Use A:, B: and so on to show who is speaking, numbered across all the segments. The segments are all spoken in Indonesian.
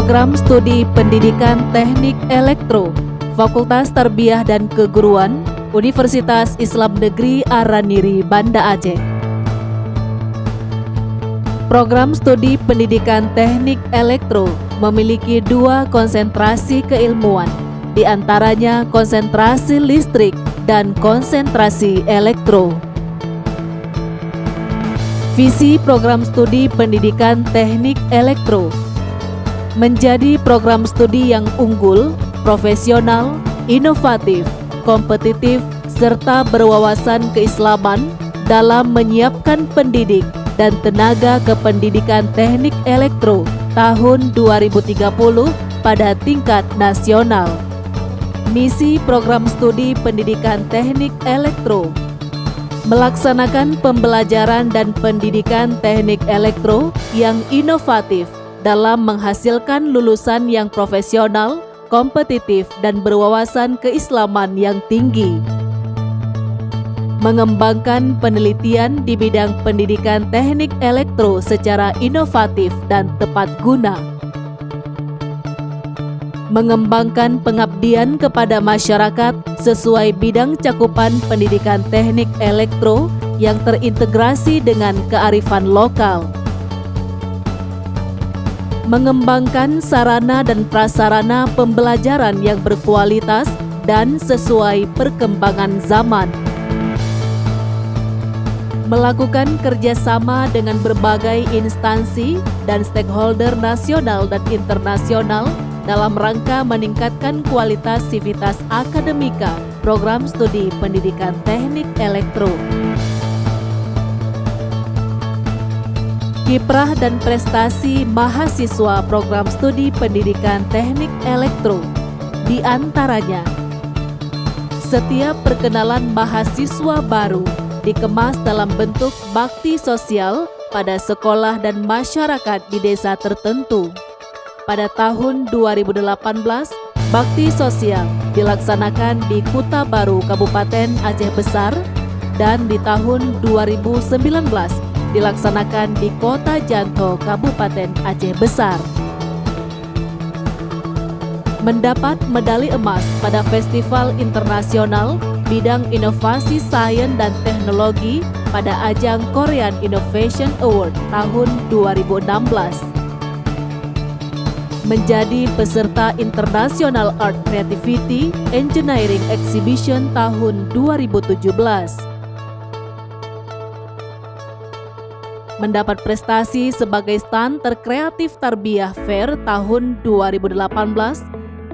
A: Program Studi Pendidikan Teknik Elektro, Fakultas Tarbiyah dan Keguruan, Universitas Islam Negeri Araniri, Banda Aceh. Program Studi Pendidikan Teknik Elektro memiliki dua konsentrasi keilmuan, di antaranya konsentrasi listrik dan konsentrasi elektro. Visi Program Studi Pendidikan Teknik Elektro menjadi program studi yang unggul, profesional, inovatif, kompetitif, serta berwawasan keislaman dalam menyiapkan pendidik dan tenaga kependidikan teknik elektro tahun 2030 pada tingkat nasional. Misi Program Studi Pendidikan Teknik Elektro: melaksanakan pembelajaran dan pendidikan teknik elektro yang inovatif dalam menghasilkan lulusan yang profesional, kompetitif, dan berwawasan keislaman yang tinggi. Mengembangkan penelitian di bidang pendidikan teknik elektro secara inovatif dan tepat guna. Mengembangkan pengabdian kepada masyarakat sesuai bidang cakupan pendidikan teknik elektro yang terintegrasi dengan kearifan lokal. Mengembangkan sarana dan prasarana pembelajaran yang berkualitas dan sesuai perkembangan zaman. Melakukan kerjasama dengan berbagai instansi dan stakeholder nasional dan internasional dalam rangka meningkatkan kualitas sivitas akademika Program Studi Pendidikan Teknik Elektro. Kiprah dan prestasi mahasiswa Program Studi Pendidikan Teknik Elektro, di antaranya setiap perkenalan mahasiswa baru dikemas dalam bentuk bakti sosial pada sekolah dan masyarakat di desa tertentu. Pada tahun 2018, bakti sosial dilaksanakan di Kuta Baru, Kabupaten Aceh Besar, dan di tahun 2019 dilaksanakan di Kota Janto, Kabupaten Aceh Besar. Mendapat medali emas pada Festival Internasional Bidang Inovasi Sains dan Teknologi pada ajang Korean Innovation Award tahun 2016. Menjadi peserta International Art Creativity Engineering Exhibition tahun 2017. Mendapat prestasi sebagai stand terkreatif Tarbiyah Fair tahun 2018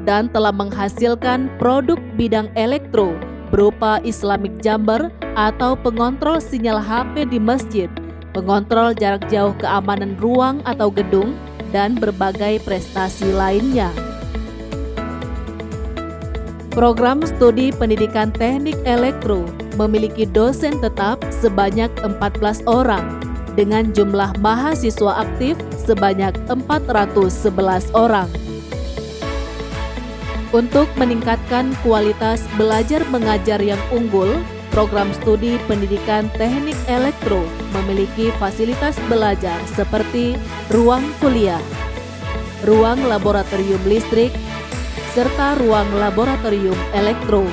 A: dan telah menghasilkan produk bidang elektro berupa Islamic Jumper atau pengontrol sinyal HP di masjid, pengontrol jarak jauh keamanan ruang atau gedung, dan berbagai prestasi lainnya. Program Studi Pendidikan Teknik Elektro memiliki dosen tetap sebanyak 14 orang, dengan jumlah mahasiswa aktif sebanyak 411 orang. Untuk meningkatkan kualitas belajar mengajar yang unggul, Program Studi Pendidikan Teknik Elektro memiliki fasilitas belajar seperti ruang kuliah, ruang laboratorium listrik, serta ruang laboratorium elektro.